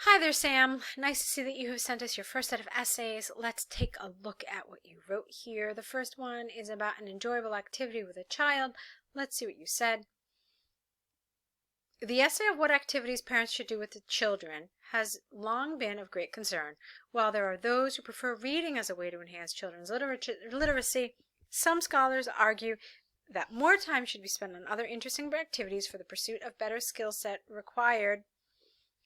Hi there, Sam. Nice to see that you have sent us your first set of essays. Let's take a look at what you wrote here. The first one is about an enjoyable activity with a child. Let's see what you said. The essay of what activities parents should do with the children has long been of great concern. While there are those who prefer reading as a way to enhance children's literacy, some scholars argue that more time should be spent on other interesting activities for the pursuit of better skill set required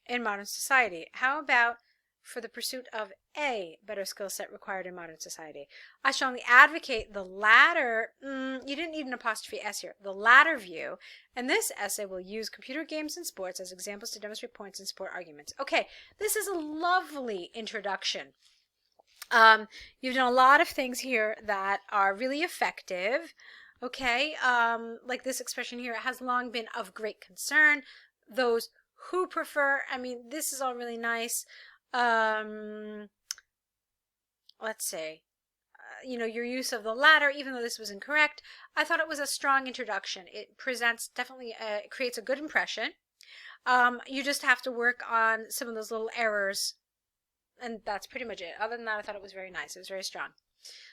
in modern society. How about for the pursuit of a better skill set required in modern society? I strongly advocate the latter. You didn't need an apostrophe S here. The latter view. And this essay will use computer games and sports as examples to demonstrate points and support arguments. Okay, this is a lovely introduction. You've done a lot of things here that are really effective. Okay, like this expression here, it has long been of great concern. Those who prefer, this is all really nice. Let's say, your use of the latter, even though this was incorrect, I thought it was a strong introduction. It presents definitely, it creates a good impression. You just have to work on some of those little errors, and that's pretty much it. Other than that, I thought it was very nice. It was very strong.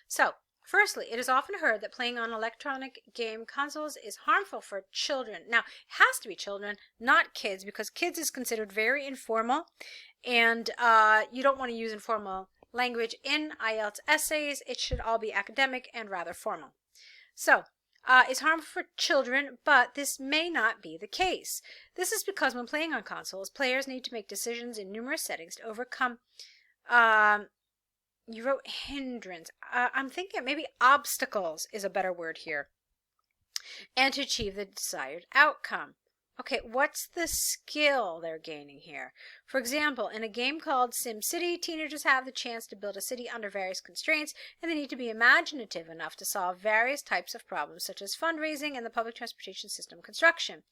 So, firstly, it is often heard that playing on electronic game consoles is harmful for children. Now, it has to be children, not kids, because kids is considered very informal, and you don't want to use informal language in IELTS essays. It should all be academic and rather formal. So, it's harmful for children, but this may not be the case. This is because when playing on consoles, players need to make decisions in numerous settings to overcome you wrote hindrance. I'm thinking maybe obstacles is a better word here. And to achieve the desired outcome. Okay, what's the skill they're gaining here? For example, in a game called SimCity, teenagers have the chance to build a city under various constraints, and they need to be imaginative enough to solve various types of problems, such as fundraising and the public transportation system construction.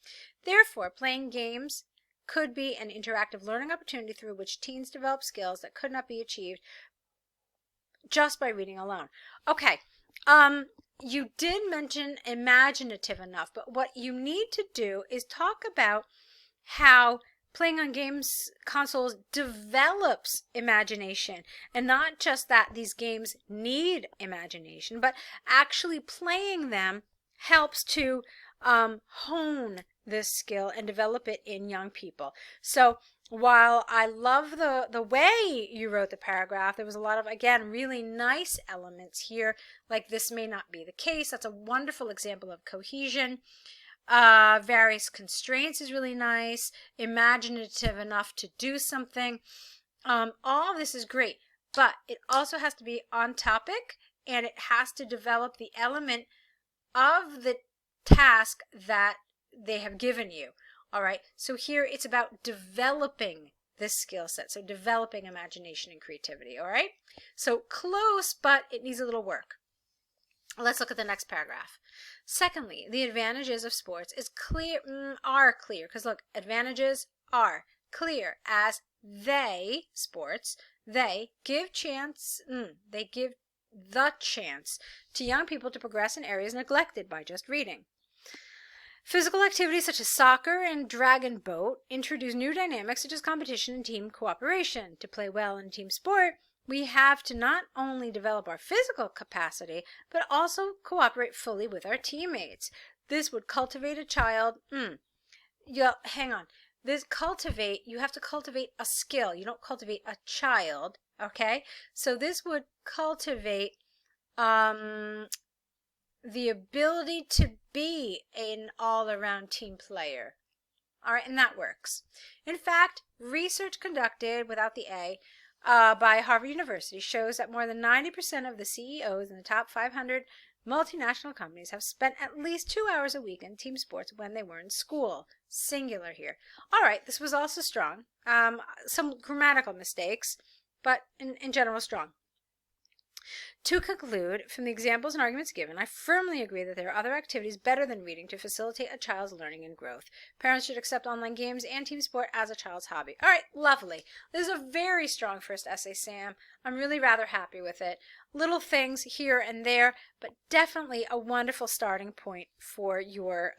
Therefore, playing games could be an interactive learning opportunity through which teens develop skills that could not be achieved just by reading alone. Okay, you did mention imaginative enough, but what you need to do is talk about how playing on games consoles develops imagination, and not just that these games need imagination, but actually playing them helps to hone this skill and develop it in young people. So while I love the way you wrote the paragraph, there was a lot of, again, really nice elements here, like this may not be the case. That's a wonderful example of cohesion. Various constraints is really nice. Imaginative enough to do something. All of this is great, but it also has to be on topic, and it has to develop the element of the task that they have given you. All right, so here it's about developing this skill set, so developing imagination and creativity. All right, so close, but it needs a little work. Let's look at the next paragraph. Secondly, the advantages of sports are clear, because look, advantages are clear as they give the chance to young people to progress in areas neglected by just reading. Physical activities such as soccer and dragon boat introduce new dynamics such as competition and team cooperation. To play well in a team sport, we have to not only develop our physical capacity, but also cooperate fully with our teammates. This would cultivate a child. Hang on. You have to cultivate a skill. You don't cultivate a child, okay? So this would cultivate the ability to be an all-around team player. All right, and that works. In fact, research conducted without the A by Harvard University shows that more than 90% of the CEOs in the top 500 multinational companies have spent at least 2 hours a week in team sports when they were in school. Singular here. All right, this was also strong. Some grammatical mistakes, but in general strong. To conclude, from the examples and arguments given, I firmly agree that there are other activities better than reading to facilitate a child's learning and growth. Parents should accept online games and team sport as a child's hobby. All right, lovely. This is a very strong first essay, Sam. I'm really rather happy with it. little things here and there, but definitely a wonderful starting point for your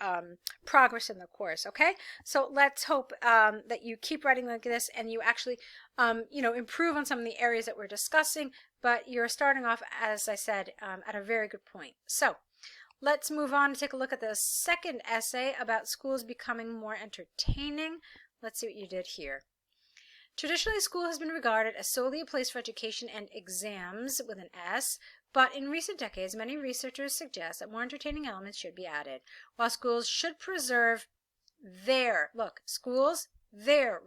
progress in the course. Okay, so let's hope that you keep writing like this and you actually improve on some of the areas that we're discussing, but you're starting off, as I said, at a very good point. So let's move on and take a look at the second essay about schools becoming more entertaining. Let's see what you did here. Traditionally, school has been regarded as solely a place for education and exams with an S, but in recent decades, many researchers suggest that more entertaining elements should be added. While schools should preserve their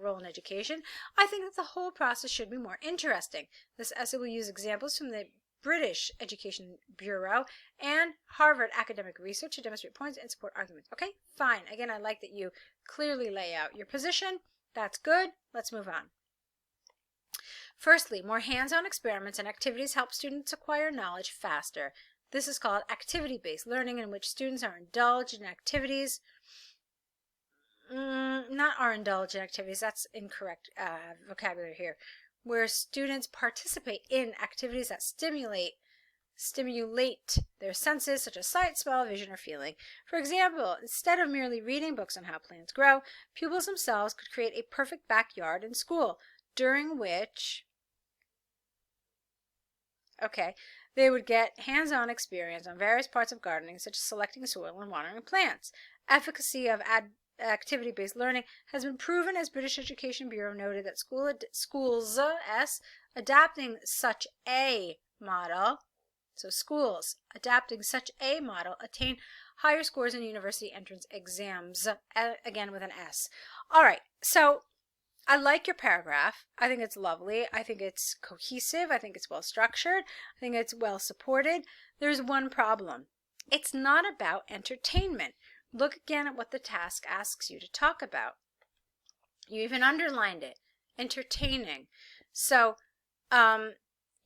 role in education, I think that the whole process should be more interesting. This essay will use examples from the British Education Bureau and Harvard academic research to demonstrate points and support arguments. Okay, fine. Again, I like that you clearly lay out your position. That's good. Let's move on. Firstly, more hands-on experiments and activities help students acquire knowledge faster. This is called activity-based learning, in which students are indulged in activities. Not are indulged in activities, that's incorrect vocabulary here. Where students participate in activities that stimulate their senses, such as sight, smell, vision, or feeling. For example, instead of merely reading books on how plants grow, pupils themselves could create a perfect backyard in school, during which, they would get hands-on experience on various parts of gardening, such as selecting soil and watering plants. Efficacy of activity-based learning has been proven, as British Education Bureau noted, that schools adapting such a model attain higher scores in university entrance exams, again with an S. All right, so I like your paragraph. I think it's lovely. I think it's cohesive. I think it's well structured. I think it's well supported. There's one problem. It's not about entertainment. Look again at what the task asks you to talk about. You even underlined it. Entertaining. So,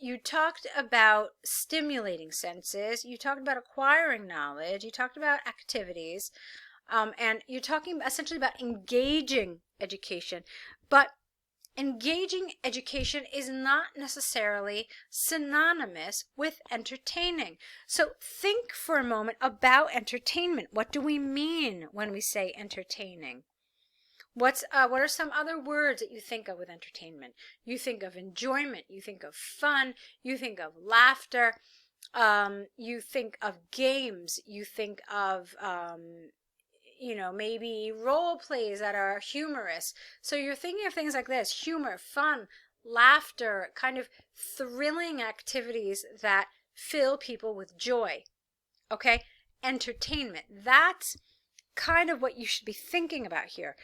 you talked about stimulating senses, you talked about acquiring knowledge, you talked about activities, and you're talking essentially about engaging education. But engaging education is not necessarily synonymous with entertaining. So think for a moment about entertainment. What do we mean when we say entertaining? What are some other words that you think of with entertainment? You think of enjoyment, you think of fun, you think of laughter, you think of games, you think of maybe role plays that are humorous. So you're thinking of things like this: humor, fun, laughter, kind of thrilling activities that fill people with joy. Okay? Entertainment. That's kind of what you should be thinking about here.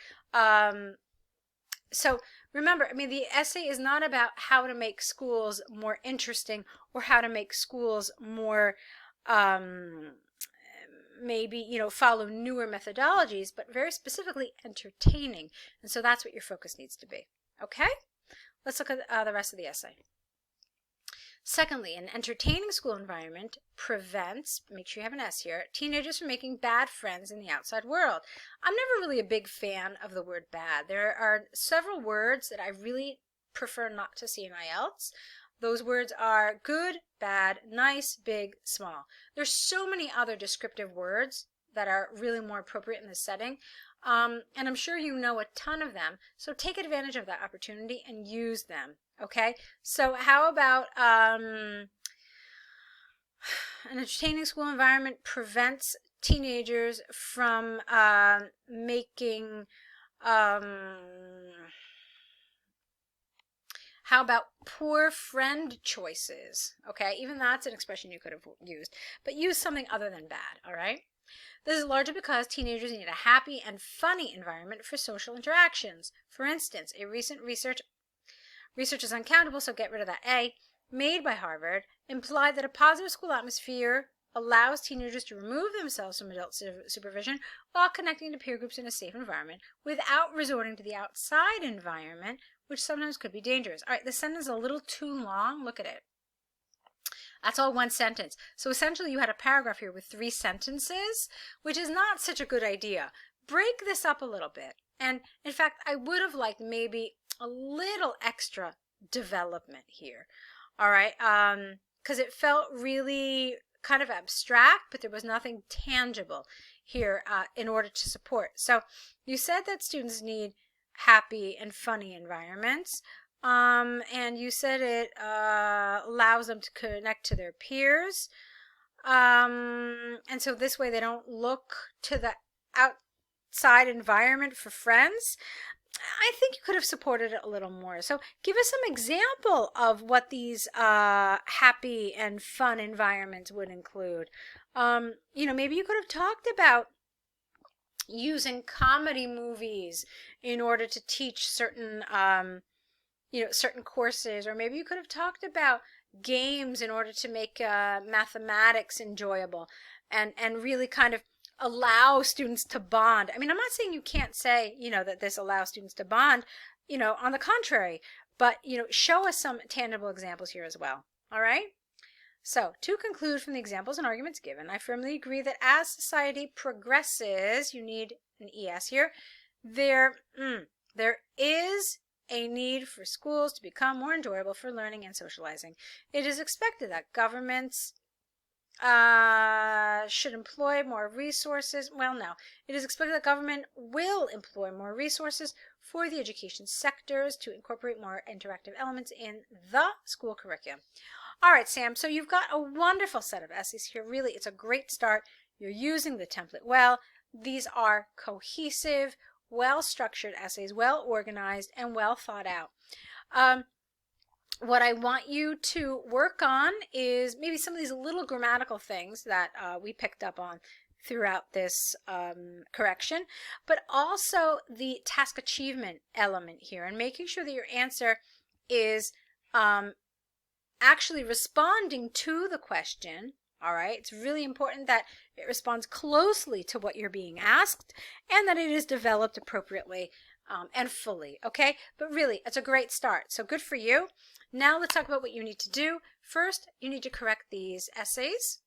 So remember, the essay is not about how to make schools more interesting or how to make schools more maybe follow newer methodologies, but very specifically entertaining. And so that's what your focus needs to be. Okay, let's look at the rest of the essay. Secondly, an entertaining school environment prevents, make sure you have an S here, teenagers from making bad friends in the outside world. I'm never really a big fan of the word bad. There are several words that I really prefer not to see in IELTS. Those words are good, bad, nice, big, small. There's so many other descriptive words that are really more appropriate in this setting. And I'm sure you know a ton of them, so take advantage of that opportunity and use them, okay? So how about an entertaining school environment prevents teenagers from making, how about poor friend choices, okay? Even that's an expression you could have used, but use something other than bad, all right? This is largely because teenagers need a happy and funny environment for social interactions. For instance, a recent research is uncountable, so get rid of that A, made by Harvard, implied that a positive school atmosphere allows teenagers to remove themselves from adult supervision while connecting to peer groups in a safe environment without resorting to the outside environment, which sometimes could be dangerous. All right, this sentence is a little too long. Look at it. That's all one sentence. So essentially you had a paragraph here with 3 sentences, which is not such a good idea. Break this up a little bit. And in fact, I would have liked maybe a little extra development here. All right. because it felt really kind of abstract, but there was nothing tangible here in order to support. So you said that students need happy and funny environments, and you said it allows them to connect to their peers, and so this way they don't look to the outside environment for friends. I think you could have supported it a little more. So give us some example of what these happy and fun environments would include. Maybe you could have talked about using comedy movies in order to teach certain, certain courses, or maybe you could have talked about games in order to make mathematics enjoyable and really kind of allow students to bond. I mean, I'm not saying you can't say, that this allows students to bond, on the contrary, but, show us some tangible examples here as well. All right? So, to conclude from the examples and arguments given, I firmly agree that as society progresses, you need an ES here, there is a need for schools to become more enjoyable for learning and socializing. It is expected that governments should employ more resources. Well, no. It is expected that government will employ more resources for the education sectors to incorporate more interactive elements in the school curriculum. All right, Sam, so you've got a wonderful set of essays here. Really, it's a great start. You're using the template well. These are cohesive, well-structured essays, well organized, and well thought out. What I want you to work on is maybe some of these little grammatical things that we picked up on throughout this correction, but also the task achievement element here, and making sure that your answer is actually responding to the question. All right, it's really important that it responds closely to what you're being asked and that it is developed appropriately and fully, okay? But really, it's a great start, so good for you. Now let's talk about what you need to do. First, you need to correct these essays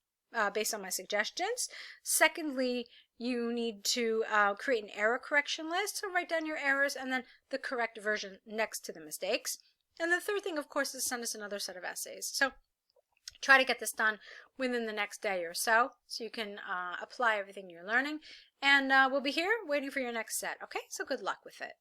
based on my suggestions. Secondly, you need to create an error correction list, so write down your errors and then the correct version next to the mistakes. And the third thing, of course, is send us another set of essays. So try to get this done within the next day or so you can apply everything you're learning. And we'll be here waiting for your next set. Okay, so good luck with it.